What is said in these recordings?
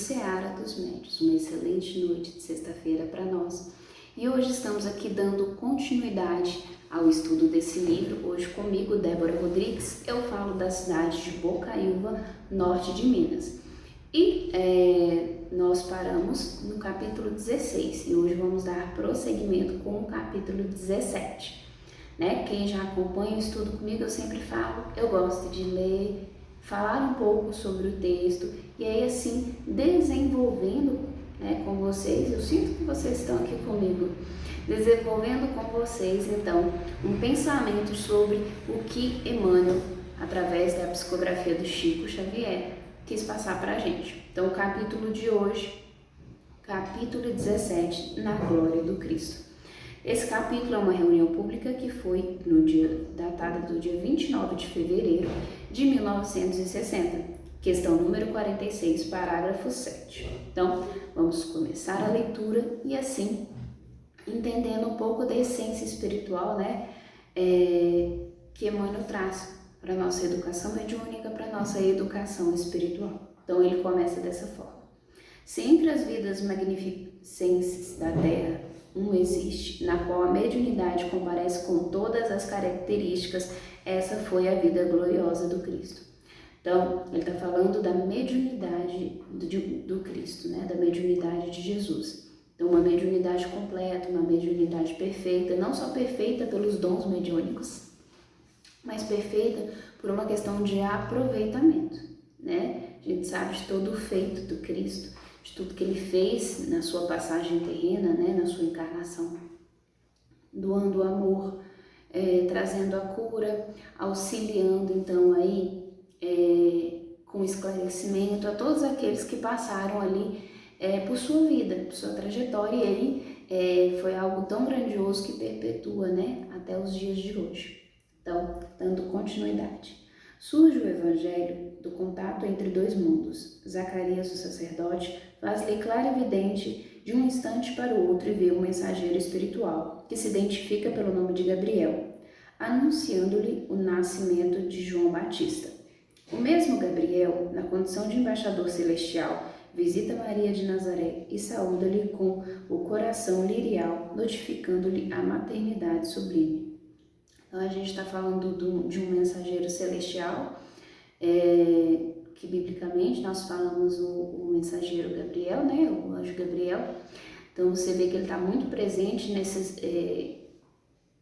Seara dos Médios. Uma excelente noite de sexta-feira para nós. E hoje estamos aqui dando continuidade ao estudo desse livro. Hoje comigo, Débora Rodrigues, eu falo da cidade de Bocaiúva, norte de Minas. E nós paramos no capítulo 16 e hoje vamos dar prosseguimento com o capítulo 17. Quem já acompanha o estudo comigo, eu sempre falo, eu gosto de ler, falar um pouco sobre o texto e aí assim desenvolvendo com vocês, eu sinto que vocês estão aqui comigo, desenvolvendo com vocês então um pensamento sobre o que Emmanuel, através da psicografia do Chico Xavier, quis passar para a gente. Então o capítulo de hoje, capítulo 17, na glória do Cristo. Esse capítulo é uma reunião pública que foi datada do dia 29 de fevereiro de 1960, questão número 46, parágrafo 7. Então, vamos começar a leitura e assim, entendendo um pouco da essência espiritual, que Emmanuel traz para a nossa educação mediúnica, para a nossa educação espiritual. Então, ele começa dessa forma. Se entre as vidas magnificentes da Terra, existe, na qual a mediunidade comparece com todas as características, essa foi a vida gloriosa do Cristo. Então, ele está falando da mediunidade do Cristo, da mediunidade de Jesus. Então, uma mediunidade completa, uma mediunidade perfeita, não só perfeita pelos dons mediúnicos, mas perfeita por uma questão de aproveitamento, A gente sabe de todo o feito do Cristo, de tudo que ele fez na sua passagem terrena, na sua encarnação, doando amor, trazendo a cura, auxiliando então aí com esclarecimento a todos aqueles que passaram ali por sua vida, por sua trajetória, e aí foi algo tão grandioso que perpetua até os dias de hoje. Então, dando continuidade. Surge o Evangelho do contato entre dois mundos. Zacarias, o sacerdote, faz-lhe claro e evidente de um instante para o outro e vê um mensageiro espiritual, que se identifica pelo nome de Gabriel, anunciando-lhe o nascimento de João Batista. O mesmo Gabriel, na condição de embaixador celestial, visita Maria de Nazaré e saúda-lhe com o coração lirial, notificando-lhe a maternidade sublime. Então, a gente está falando de um mensageiro celestial, que biblicamente nós falamos o mensageiro Gabriel, o anjo Gabriel. Então, você vê que ele está muito presente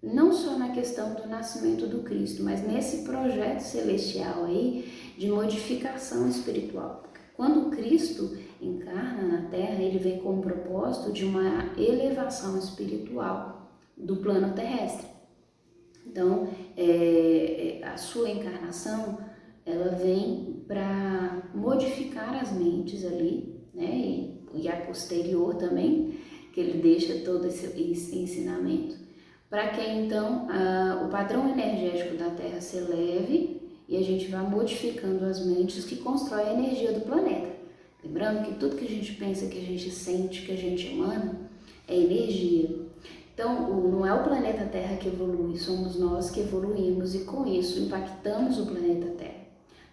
não só na questão do nascimento do Cristo, mas nesse projeto celestial aí de modificação espiritual. Porque quando o Cristo encarna na Terra, ele vem com o propósito de uma elevação espiritual do plano terrestre. Então, a sua encarnação, ela vem para modificar as mentes ali, e a posterior também, que ele deixa todo esse ensinamento, para que então o padrão energético da Terra se eleve e a gente vá modificando as mentes que constroem a energia do planeta. Lembrando que tudo que a gente pensa, que a gente sente, que a gente emana, é energia. Então, não é o planeta Terra que evolui, somos nós que evoluímos e com isso impactamos o planeta Terra.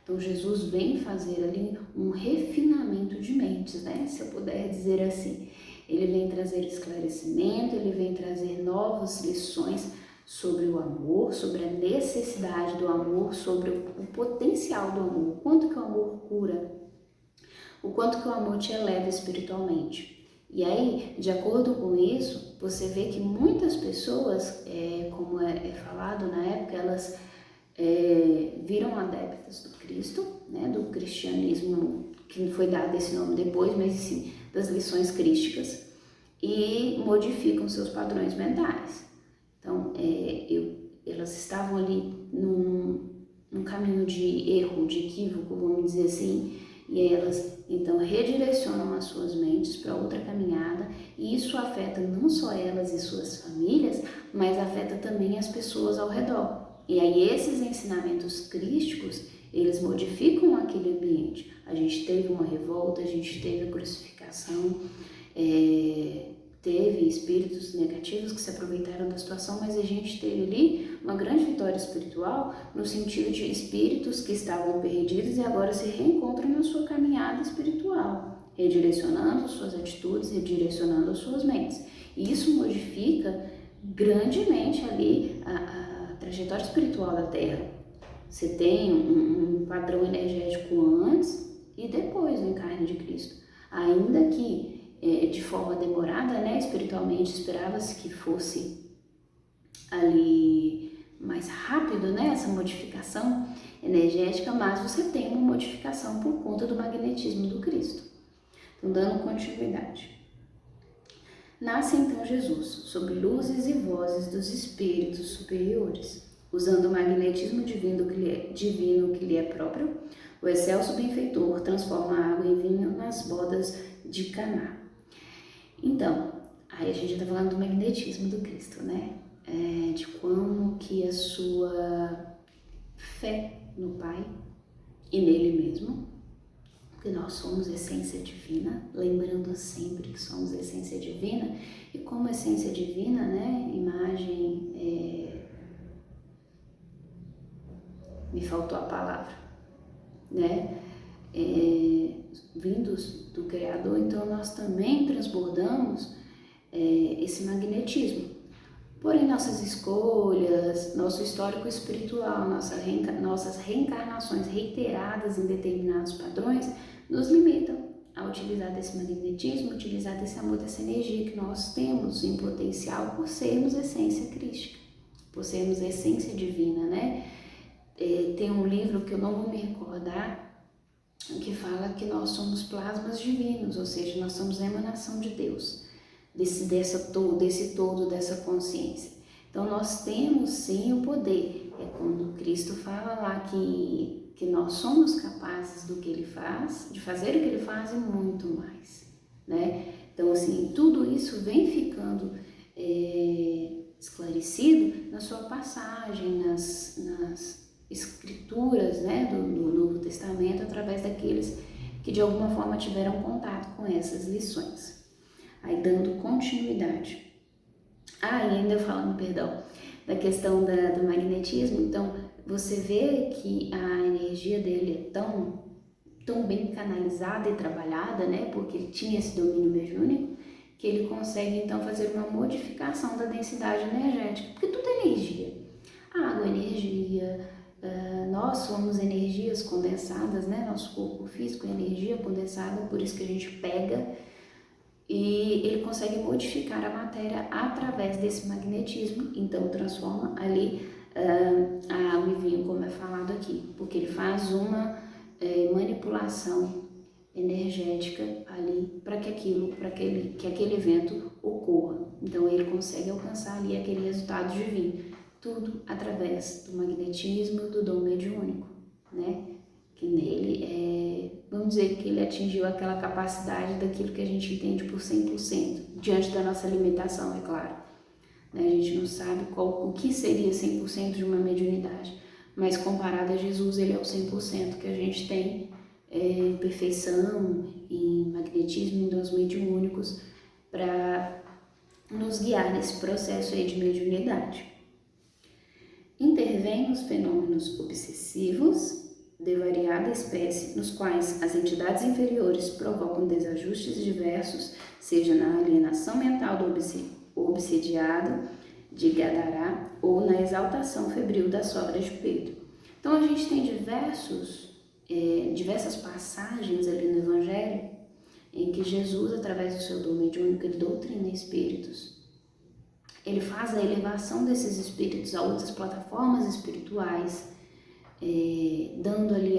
Então, Jesus vem fazer ali um refinamento de mentes, se eu puder dizer assim. Ele vem trazer esclarecimento, ele vem trazer novas lições sobre o amor, sobre a necessidade do amor, sobre o potencial do amor, o quanto que o amor cura, o quanto que o amor te eleva espiritualmente. E aí, de acordo com isso, você vê que muitas pessoas, como é falado na época, elas viram adeptas do Cristo, do cristianismo, que foi dado esse nome depois, mas sim, das lições crísticas, e modificam seus padrões mentais. Então, elas estavam ali num caminho de erro, de equívoco, vamos dizer assim, e aí elas então redirecionam as suas mentes para outra caminhada, e isso afeta não só elas e suas famílias, mas afeta também as pessoas ao redor. E aí esses ensinamentos crísticos, eles modificam aquele ambiente. A gente teve uma revolta, a gente teve a crucificação, teve espíritos negativos que se aproveitaram da situação, mas a gente teve ali uma grande vitória espiritual no sentido de espíritos que estavam perdidos e agora se reencontram na sua caminhada espiritual. redirecionando suas atitudes, redirecionando as suas mentes. E isso modifica grandemente ali a trajetória espiritual da Terra. Você tem um padrão energético antes e depois do encarne de Cristo. Ainda que de forma demorada, né, espiritualmente esperava-se que fosse ali mais rápido, né, essa modificação energética, mas você tem uma modificação por conta do magnetismo do Cristo. Então, dando continuidade. Nasce então Jesus, sob luzes e vozes dos espíritos superiores, usando o magnetismo divino que lhe é próprio. O excelso benfeitor transforma a água em vinho nas bodas de Caná. Então, aí a gente está falando do magnetismo do Cristo, né? De como que a sua fé no Pai e nele mesmo, porque nós somos essência divina, lembrando sempre que somos essência divina, e como essência divina, né, imagem, me faltou a palavra, né, vindos do Criador, então nós também transbordamos esse magnetismo. Porém, nossas escolhas, nosso histórico espiritual, nossas reencarnações reiteradas em determinados padrões nos limitam a utilizar desse magnetismo, utilizar desse amor, dessa energia que nós temos em potencial por sermos essência crística, por sermos essência divina, né? Tem um livro que eu não vou me recordar, que fala que nós somos plasmas divinos, ou seja, nós somos a emanação de Deus. Desse todo, dessa consciência. Então, nós temos sim o poder. É quando Cristo fala lá que nós somos capazes do que Ele faz, de fazer o que Ele faz e muito mais, né? Então, assim, tudo isso vem ficando esclarecido na sua passagem, nas escrituras, né, do Novo Testamento, através daqueles que de alguma forma tiveram contato com essas lições. Aí dando continuidade. E ainda falando, perdão, da questão do magnetismo, então você vê que a energia dele é tão bem canalizada e trabalhada, né, porque ele tinha esse domínio mediúnico, que ele consegue então fazer uma modificação da densidade energética, porque tudo é energia. A água é energia, nós somos energias condensadas, né, nosso corpo físico é energia condensada, por isso que a gente pega. E ele consegue modificar a matéria através desse magnetismo, então transforma ali a água em vinho, como é falado aqui, porque ele faz uma manipulação energética ali para que aquele evento ocorra. Então ele consegue alcançar ali aquele resultado divino, tudo através do magnetismo, do dom mediúnico, né? Que nele, vamos dizer que ele atingiu aquela capacidade daquilo que a gente entende por 100%, diante da nossa limitação, é claro. Né? A gente não sabe o que seria 100% de uma mediunidade, mas comparado a Jesus, ele é o 100% que a gente tem em perfeição, em magnetismo, em dons mediúnicos, para nos guiar nesse processo aí de mediunidade. Intervém os fenômenos obsessivos de variada espécie, nos quais as entidades inferiores provocam desajustes diversos, seja na alienação mental do obsediado de Gadará ou na exaltação febril da sogra de Pedro. Então a gente tem diversas passagens ali no Evangelho em que Jesus, através do seu dom mediúnico, ele doutrina espíritos. Ele faz a elevação desses espíritos a outras plataformas espirituais, dando ali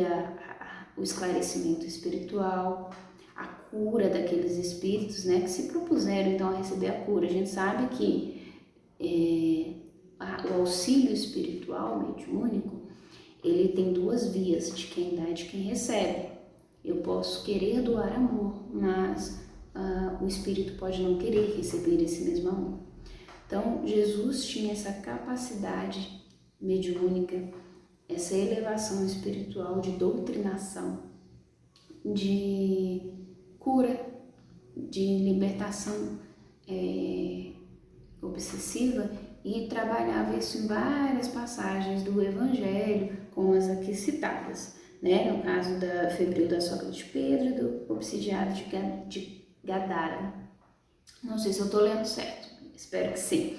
o esclarecimento espiritual, a cura daqueles espíritos, né, que se propuseram então a receber a cura. A gente sabe que o auxílio espiritual mediúnico, ele tem duas vias, de quem dá e de quem recebe. Eu posso querer doar amor, mas o espírito pode não querer receber esse mesmo amor. Então, Jesus tinha essa capacidade mediúnica, essa elevação espiritual de doutrinação, de cura, de libertação obsessiva, e trabalhava isso em várias passagens do Evangelho, como as aqui citadas, né? No caso da febril da sogra de Pedro e do obsidiado de Gadara. Não sei se eu estou lendo certo, espero que sim.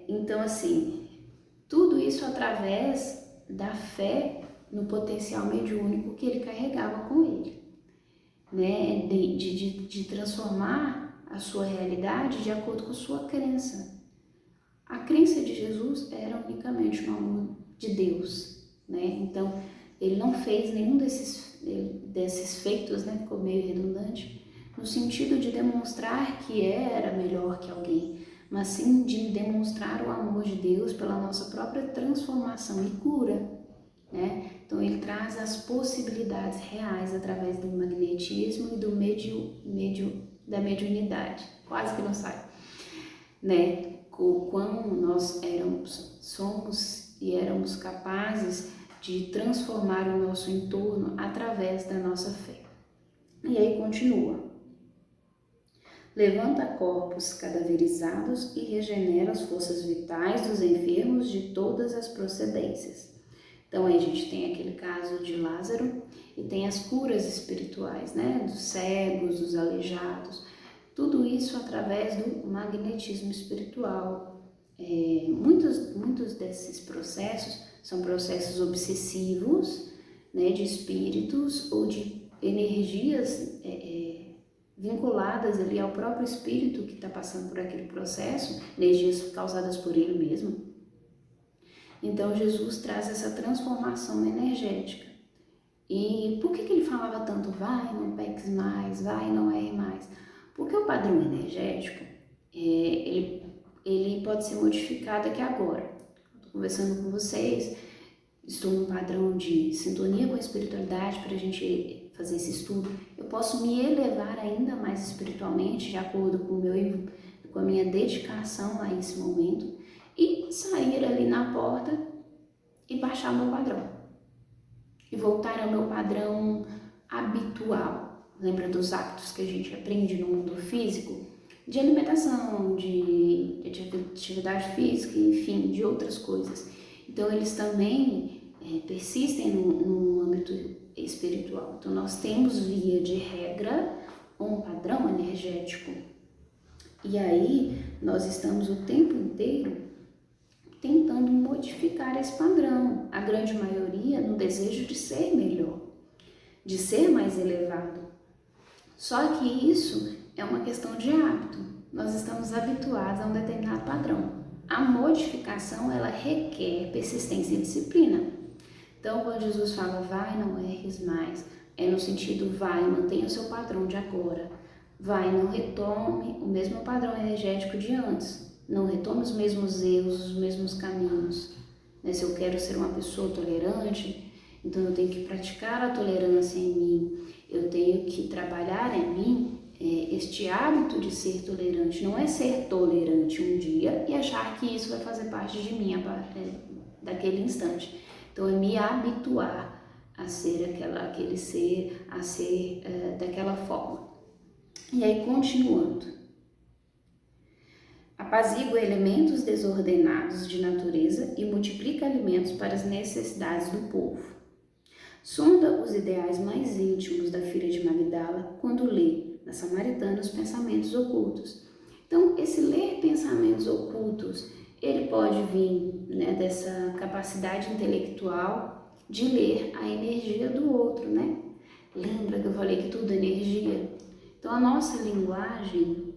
Então, assim, tudo isso através da fé no potencial mediúnico que ele carregava com ele, né? De transformar a sua realidade de acordo com a sua crença. A crença de Jesus era unicamente no amor de Deus, né? Então, ele não fez nenhum desses feitos, né? Ficou meio redundante, no sentido de demonstrar que era melhor que alguém, mas sim de demonstrar o amor de Deus pela nossa própria transformação e cura, né? Então, ele traz as possibilidades reais através do magnetismo e da mediunidade. Quase que não sai, né? O quão nós somos e éramos capazes de transformar o nosso entorno através da nossa fé. E aí continua. Levanta corpos cadaverizados e regenera as forças vitais dos enfermos de todas as procedências. Então aí a gente tem aquele caso de Lázaro e tem as curas espirituais, né? Dos cegos, dos aleijados. Tudo isso através do magnetismo espiritual. Muitos desses processos são processos obsessivos, né, de espíritos ou de energias vinculadas ali ao próprio espírito que está passando por aquele processo, energias causadas por ele mesmo. Então Jesus traz essa transformação energética. E por que ele falava tanto, vai, não peques mais, vai, não erre mais? Porque o padrão energético, ele pode ser modificado aqui agora. Estou conversando com vocês, estou num padrão de sintonia com a espiritualidade para a gente fazer esse estudo. Eu posso me elevar ainda mais espiritualmente, de acordo com a minha dedicação a esse momento, e sair ali na porta e baixar o meu padrão. E voltar ao meu padrão habitual. Lembra dos hábitos que a gente aprende no mundo físico? De alimentação, de atividade física, enfim, de outras coisas. Então, eles também persistem no âmbito espiritual. Então, nós temos, via de regra, um padrão energético. E aí, nós estamos o tempo inteiro tentando modificar esse padrão. A grande maioria no desejo de ser melhor, de ser mais elevado. Só que isso é uma questão de hábito. Nós estamos habituados a um determinado padrão. A modificação, ela requer persistência e disciplina. Então, quando Jesus fala, vai, não erres mais, é no sentido, vai, mantenha o seu padrão de agora. Vai, não retome o mesmo padrão energético de antes. Não retome os mesmos erros, os mesmos caminhos. Se eu quero ser uma pessoa tolerante, então eu tenho que praticar a tolerância em mim. Eu tenho que trabalhar em mim este hábito de ser tolerante. Não é ser tolerante um dia e achar que isso vai fazer parte de mim daquele instante. Então, é me habituar a ser aquele ser, a ser daquela forma. E aí, continuando. Apazigua elementos desordenados de natureza e multiplica alimentos para as necessidades do povo. Sonda os ideais mais íntimos da filha de Magdala quando lê na Samaritana os pensamentos ocultos. Então, esse ler pensamentos ocultos, ele pode vir, né, dessa capacidade intelectual de ler a energia do outro, né? Lembra que eu falei que tudo é energia? Então, a nossa linguagem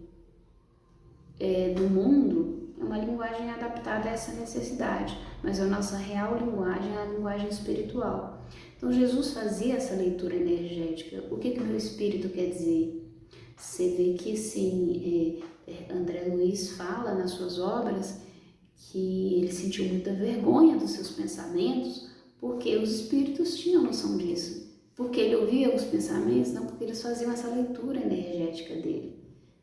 do mundo é uma linguagem adaptada a essa necessidade, mas a nossa real linguagem é a linguagem espiritual. Então, Jesus fazia essa leitura energética. O que meu espírito quer dizer? Você vê que, sim, André Luiz fala nas suas obras que ele sentiu muita vergonha dos seus pensamentos, porque os espíritos tinham noção disso. Porque ele ouvia os pensamentos, não porque eles faziam essa leitura energética dele,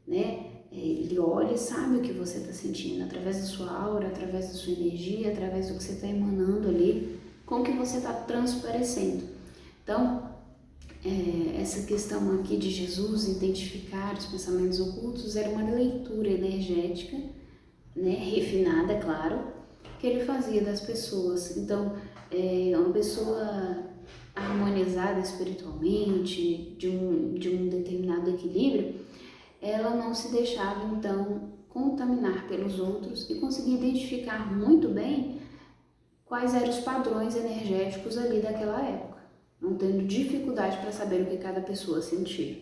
né? Ele olha e sabe o que você está sentindo, através da sua aura, através da sua energia, através do que você está emanando ali, com o que você está transparecendo. Então, essa questão aqui de Jesus identificar os pensamentos ocultos era uma leitura energética, né, refinada, claro, que ele fazia das pessoas. Então, uma pessoa harmonizada espiritualmente, de um determinado equilíbrio, ela não se deixava então contaminar pelos outros e conseguia identificar muito bem quais eram os padrões energéticos ali daquela época, não tendo dificuldade para saber o que cada pessoa sentia.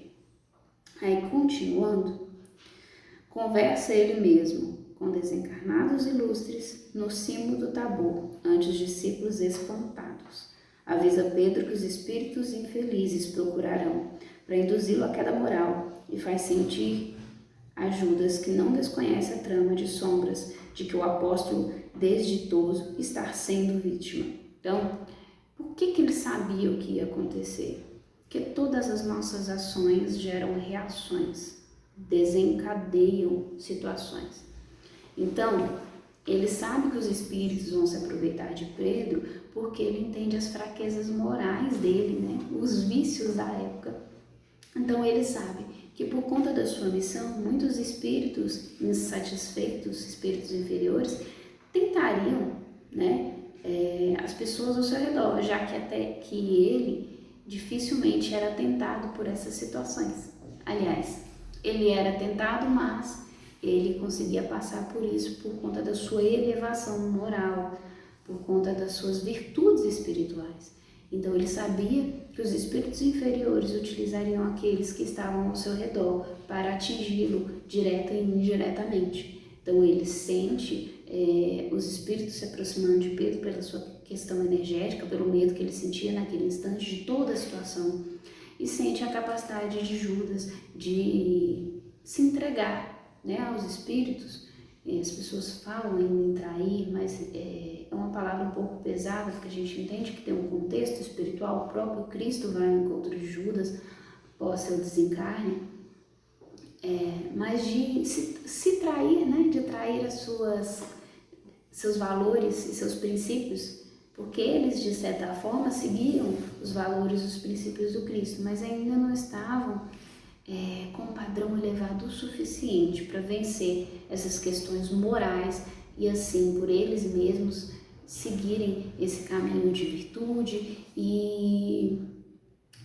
Aí, continuando, conversa ele mesmo com desencarnados ilustres no cimo do Tabor, ante os discípulos espantados. Avisa Pedro que os espíritos infelizes procurarão para induzi-lo à queda moral e faz sentir a Judas que não desconhece a trama de sombras de que o apóstolo desditoso está sendo vítima. Então, por que ele sabia o que ia acontecer? Porque todas as nossas ações geram reações, desencadeiam situações. Então, ele sabe que os espíritos vão se aproveitar de Pedro porque ele entende as fraquezas morais dele, né? Os vícios da época. Então, ele sabe que por conta da sua missão, muitos espíritos insatisfeitos, espíritos inferiores, tentariam, né, as pessoas ao seu redor, já que até que ele dificilmente era tentado por essas situações. Aliás, ele era tentado, mas ele conseguia passar por isso por conta da sua elevação moral, por conta das suas virtudes espirituais. Então ele sabia que os espíritos inferiores utilizariam aqueles que estavam ao seu redor para atingi-lo direta e indiretamente. Então ele sente os espíritos se aproximando de Pedro pela sua questão energética, pelo medo que ele sentia naquele instante de toda a situação, e sente a capacidade de Judas de se entregar, né, aos espíritos. As pessoas falam em trair, mas é uma palavra um pouco pesada, porque a gente entende que tem um contexto espiritual. O próprio Cristo vai ao encontro de Judas após seu desencarne, mas de se trair, né, de trair seus valores e seus princípios, porque eles, de certa forma, seguiam os valores e os princípios do Cristo, mas ainda não estavam com um padrão elevado o suficiente para vencer essas questões morais e assim, por eles mesmos, seguirem esse caminho de virtude e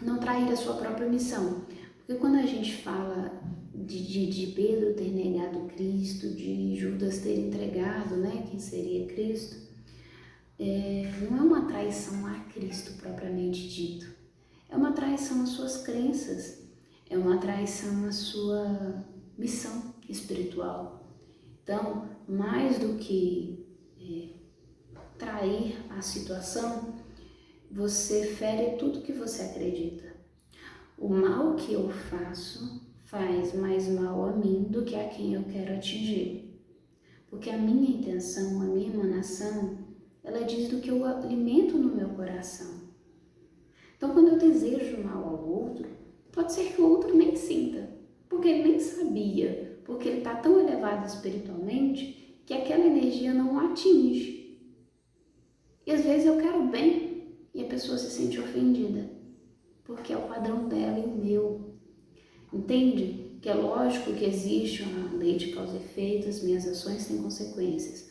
não trair a sua própria missão. Porque quando a gente fala de Pedro ter negado Cristo, de Judas ter entregado, né, quem seria Cristo, não é uma traição a Cristo propriamente dito, é uma traição às suas crenças, é uma traição à sua missão espiritual. Então, mais do que trair a situação, você fere tudo que você acredita. O mal que eu faço faz mais mal a mim do que a quem eu quero atingir. Porque a minha intenção, a minha emanação, ela diz do que eu alimento no meu coração. Então, quando eu desejo mal ao outro, pode ser que o outro nem sinta, porque ele nem sabia, porque ele está tão elevado espiritualmente que aquela energia não o atinge. E às vezes eu quero bem e a pessoa se sente ofendida, porque é o padrão dela e o meu. Entende? Que é lógico que existe uma lei de causa e efeito, as minhas ações têm consequências,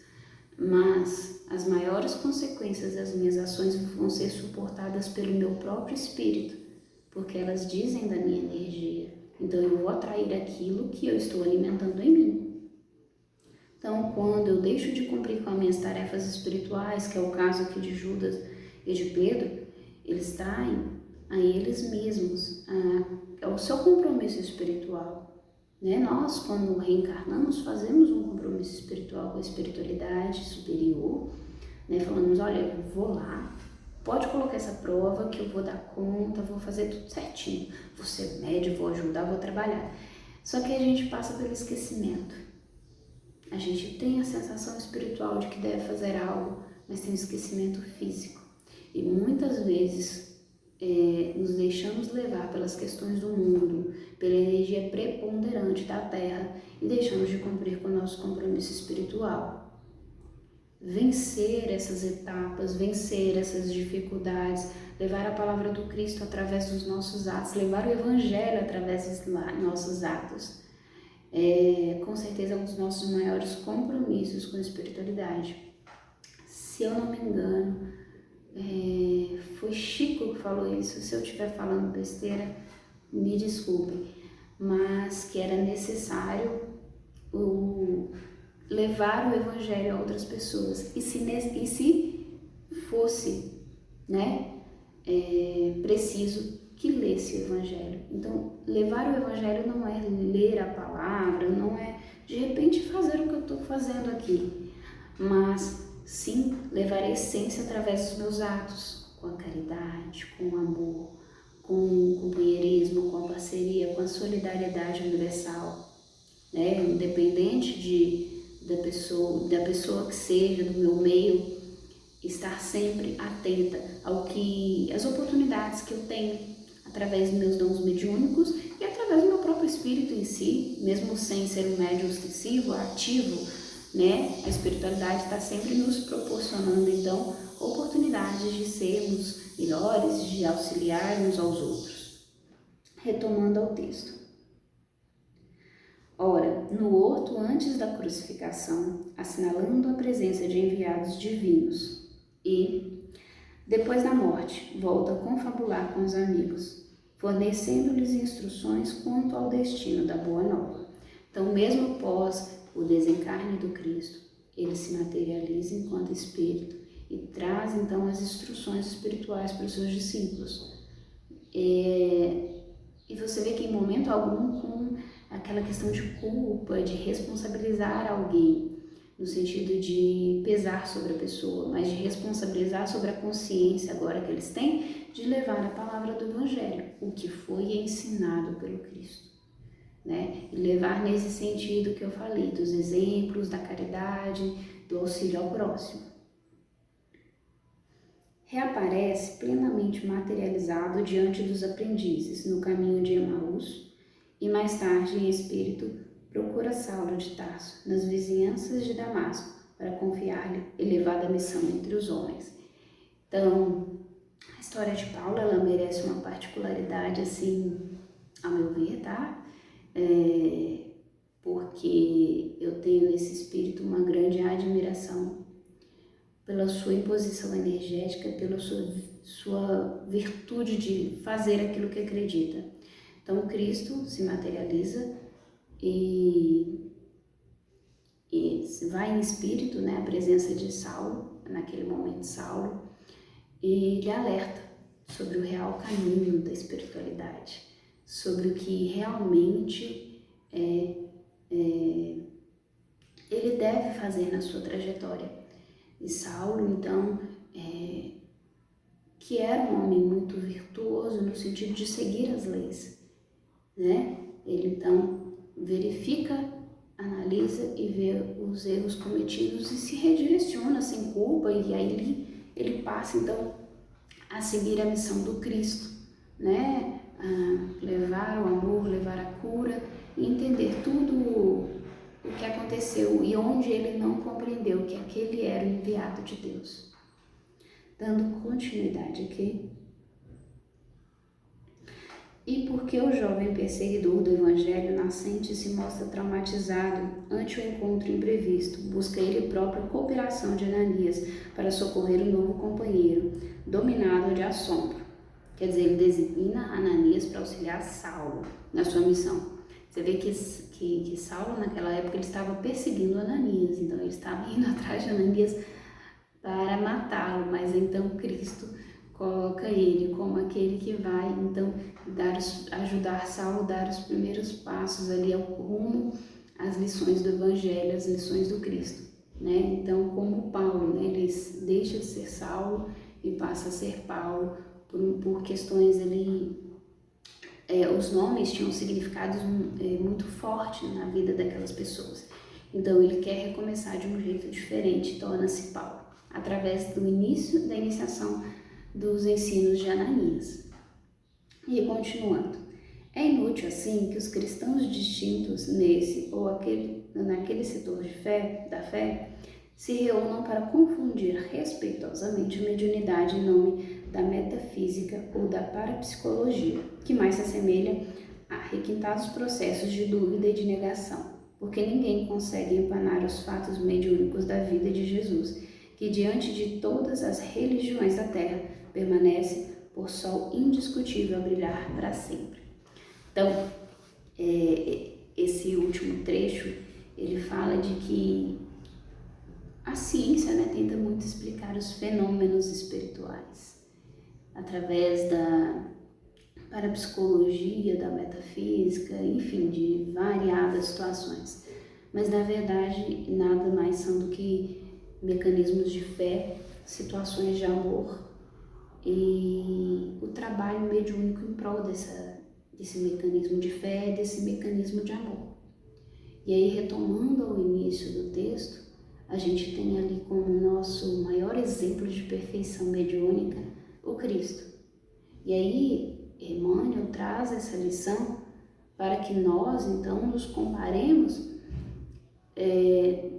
mas as maiores consequências das minhas ações vão ser suportadas pelo meu próprio espírito, porque elas dizem da minha energia. Então eu vou atrair aquilo que eu estou alimentando em mim. Então, quando eu deixo de cumprir com as minhas tarefas espirituais, que é o caso aqui de Judas e de Pedro, eles traem a eles mesmos, ao seu compromisso espiritual. Né? Nós, quando reencarnamos, fazemos um compromisso espiritual com a espiritualidade superior, né? Falamos, olha, eu vou lá, pode colocar essa prova que eu vou dar conta, vou fazer tudo certinho, vou ser médio, vou ajudar, vou trabalhar. Só que a gente passa pelo esquecimento. A gente tem a sensação espiritual de que deve fazer algo, mas tem um esquecimento físico. E muitas vezes nos deixamos levar pelas questões do mundo, pela energia preponderante da Terra e deixamos de cumprir com o nosso compromisso espiritual. Vencer essas etapas, vencer essas dificuldades, levar a palavra do Cristo através dos nossos atos, levar o Evangelho através dos nossos atos, com certeza é um dos nossos maiores compromissos com a espiritualidade. Se eu não me engano, foi Chico que falou isso, se eu estiver falando besteira, me desculpe, mas que era necessário levar o evangelho a outras pessoas, e se fosse, né, preciso que lesse o evangelho. Então, levar o evangelho não é ler a palavra, não é de repente fazer o que eu estou fazendo aqui, mas sim levar a essência através dos meus atos, com a caridade, com o amor, com o companheirismo, com a parceria, com a solidariedade universal, né? Independente da pessoa que seja, do meu meio, estar sempre atenta às oportunidades que eu tenho através dos meus dons mediúnicos e através do meu próprio espírito em si, mesmo sem ser um médium ostensivo, ativo, né? A espiritualidade está sempre nos proporcionando, então, oportunidades de sermos melhores, de auxiliar uns aos outros. Retomando ao texto. Ora, no horto antes da crucificação, assinalando a presença de enviados divinos, e, depois da morte, volta a confabular com os amigos, fornecendo-lhes instruções quanto ao destino da Boa Nova. Então, mesmo após o desencarne do Cristo, ele se materializa enquanto Espírito e traz, então, as instruções espirituais para os seus discípulos. E você vê que em momento algum com aquela questão de culpa, de responsabilizar alguém, no sentido de pesar sobre a pessoa, mas de responsabilizar sobre a consciência agora que eles têm, de levar a palavra do Evangelho, o que foi ensinado pelo Cristo, né? E levar nesse sentido que eu falei, dos exemplos, da caridade, do auxílio ao próximo. Reaparece plenamente materializado diante dos aprendizes no caminho de Emaús e mais tarde em espírito procura Saulo de Tarso nas vizinhanças de Damasco para confiar-lhe elevada missão entre os homens. Então, a história de Paulo, ela merece uma particularidade, assim, a meu ver, tá? Porque eu tenho nesse espírito uma grande admiração pela sua imposição energética, pela sua virtude de fazer aquilo que acredita. Então, Cristo se materializa e vai em espírito, né, a presença de Saulo, naquele momento Saulo, e lhe alerta sobre o real caminho da espiritualidade, sobre o que realmente ele deve fazer na sua trajetória. E Saulo, então, que era um homem muito virtuoso no sentido de seguir as leis, né? Ele, então, verifica, analisa e vê os erros cometidos e se redireciona sem culpa, e aí ele passa, então, a seguir a missão do Cristo, né? A levar o amor, levar a cura e entender tudo o que aconteceu e onde ele não compreendeu que aquele era o enviado de Deus. Dando continuidade aqui. E porque o jovem perseguidor do Evangelho nascente se mostra traumatizado ante o encontro imprevisto, busca ele próprio a cooperação de Ananias para socorrer o novo companheiro, dominado de assombro. Quer dizer, ele designa Ananias para auxiliar Saulo na sua missão. Você vê que Saulo, naquela época, ele estava perseguindo Ananias, então ele estava indo atrás de Ananias para matá-lo, mas então Cristo coloca ele como aquele que vai, então, ajudar Saulo a dar os primeiros passos ali ao rumo às lições do Evangelho, às lições do Cristo, né? Então, como Paulo, né? Ele deixa de ser Saulo e passa a ser Paulo por questões ali. Os nomes tinham significados muito fortes na vida daquelas pessoas. Então, ele quer recomeçar de um jeito diferente, torna-se Paulo, através da iniciação dos ensinos de Ananias. E continuando, é inútil assim que os cristãos distintos nesse ou naquele setor da fé se reúnam para confundir respeitosamente a mediunidade em nome da metafísica ou da parapsicologia, que mais se assemelha a requintados processos de dúvida e de negação, porque ninguém consegue empanar os fatos mediúnicos da vida de Jesus, que diante de todas as religiões da terra permanece por sol indiscutível a brilhar para sempre. Então, esse último trecho, ele fala de que a ciência, né, tenta muito explicar os fenômenos espirituais através da parapsicologia, da metafísica, enfim, de variadas situações. Mas, na verdade, nada mais são do que mecanismos de fé, situações de amor e o trabalho mediúnico em prol desse mecanismo de fé, desse mecanismo de amor. E aí, retomando ao início do texto, a gente tem ali como nosso maior exemplo de perfeição mediúnica o Cristo. E aí, Emmanuel traz essa lição para que nós, então, nos comparemos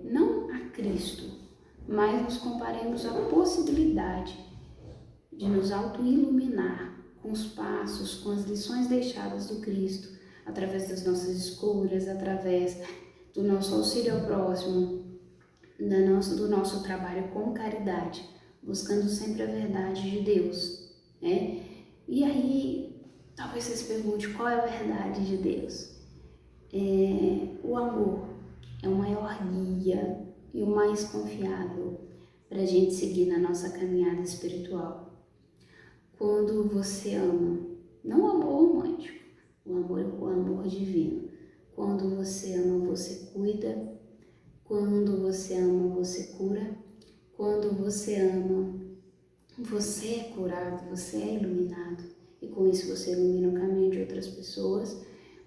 não a Cristo, mas nos comparemos à possibilidade de nos auto-iluminar com os passos, com as lições deixadas do Cristo, através das nossas escolhas, através do nosso auxílio ao próximo, do nosso trabalho com caridade, buscando sempre a verdade de Deus, né? E aí, talvez você se pergunte, qual é a verdade de Deus? O amor é o maior guia e o mais confiável para a gente seguir na nossa caminhada espiritual. Quando você ama, não o amor romântico, o amor divino. Quando você ama, você cuida. Quando você ama, você cura. Quando você ama, você é curado, você é iluminado. E com isso você ilumina o caminho de outras pessoas.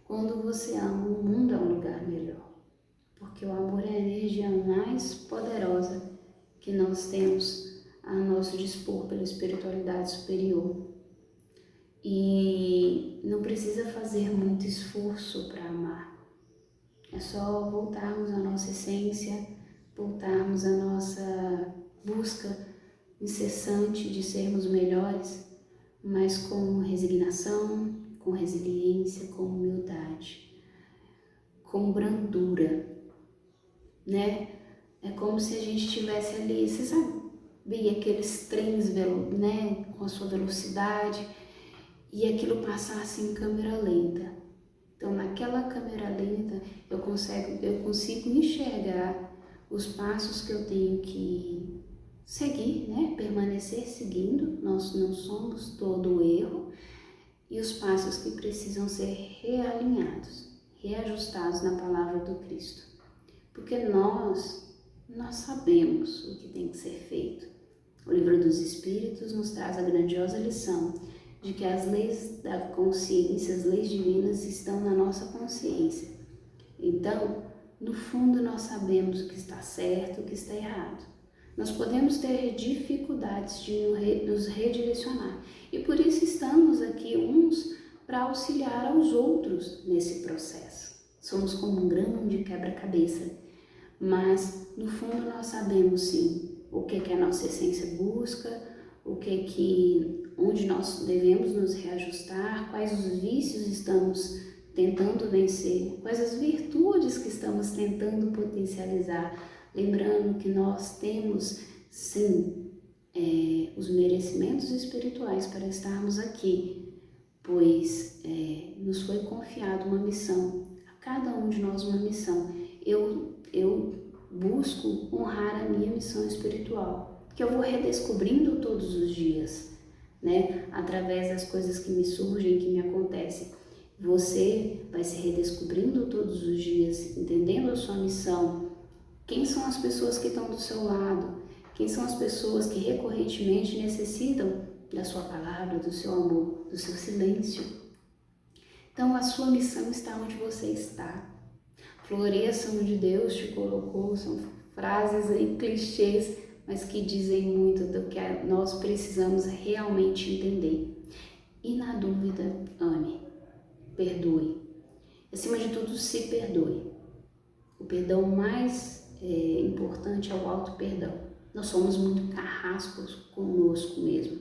Quando você ama, o mundo é um lugar melhor. Porque o amor é a energia mais poderosa que nós temos a nosso dispor pela espiritualidade superior. E não precisa fazer muito esforço para amar. É só voltarmos à nossa essência, voltarmos à nossa busca incessante de sermos melhores, mas com resignação, com resiliência, com humildade, com brandura, né? É como se a gente estivesse ali, você sabe, aqueles trens, né, com a sua velocidade, e aquilo passasse em câmera lenta. Então, naquela câmera lenta, eu consigo enxergar os passos que eu tenho que seguir, né? Permanecer seguindo. Nós não somos todo o erro. E os passos que precisam ser realinhados, reajustados na palavra do Cristo. Porque nós sabemos o que tem que ser feito. O Livro dos Espíritos nos traz a grandiosa lição de que as leis da consciência, as leis divinas estão na nossa consciência. Então, no fundo, nós sabemos o que está certo e o que está errado. Nós podemos ter dificuldades de nos redirecionar e por isso estamos aqui uns para auxiliar aos outros nesse processo. Somos como um grande quebra-cabeça, mas no fundo nós sabemos sim o que a nossa essência busca, onde nós devemos nos reajustar, quais os vícios estamos tentando vencer, quais as virtudes que estamos tentando potencializar, lembrando que nós temos sim os merecimentos espirituais para estarmos aqui, pois nos foi confiado uma missão, a cada um de nós uma missão. Eu busco honrar a minha missão espiritual, que eu vou redescobrindo todos os dias, né? Através das coisas que me surgem, que me acontecem. Você vai se redescobrindo todos os dias, entendendo a sua missão. Quem são as pessoas que estão do seu lado? Quem são as pessoas que recorrentemente necessitam da sua palavra, do seu amor, do seu silêncio? Então, a sua missão está onde você está. Floresça onde Deus te colocou. São frases aí, clichês, mas que dizem muito do que nós precisamos realmente entender. E na dúvida, ame, perdoe. Acima de tudo, se perdoe. O perdão mais importante é o auto-perdão. Nós somos muito carrascos conosco mesmo.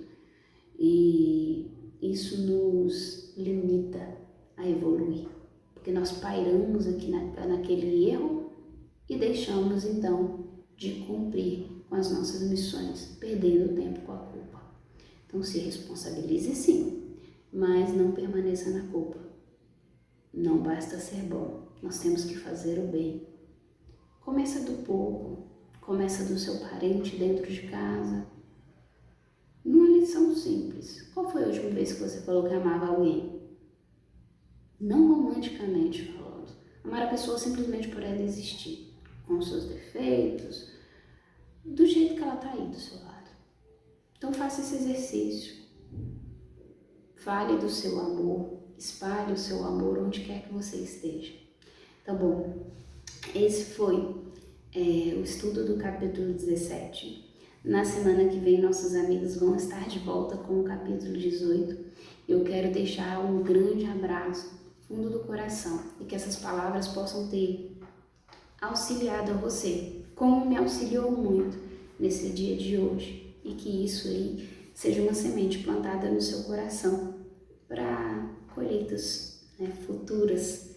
E isso nos limita a evoluir. Porque nós pairamos aqui naquele erro e deixamos então de cumprir com as nossas missões, perdendo tempo com a culpa. Então se responsabilize sim, mas não permaneça na culpa. Não basta ser bom, nós temos que fazer o bem. Começa do pouco, começa do seu parente dentro de casa. Numa lição simples. Qual foi a última vez que você falou que amava alguém? Não romanticamente falando. Amar a pessoa simplesmente por ela existir, com seus defeitos, do jeito que ela está aí do seu lado. Então faça esse exercício. Fale do seu amor, espalhe o seu amor onde quer que você esteja. Tá bom? Esse foi o estudo do capítulo 17. Na semana que vem, nossos amigos vão estar de volta com o capítulo 18. Eu quero deixar um grande abraço, fundo do coração, e que essas palavras possam ter auxiliado a você, como me auxiliou muito nesse dia de hoje, e que isso aí seja uma semente plantada no seu coração para colheitas futuras.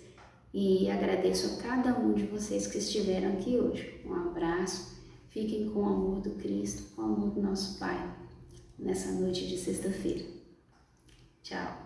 E agradeço a cada um de vocês que estiveram aqui hoje. Um abraço. Fiquem com o amor do Cristo, com o amor do nosso Pai, nessa noite de sexta-feira. Tchau.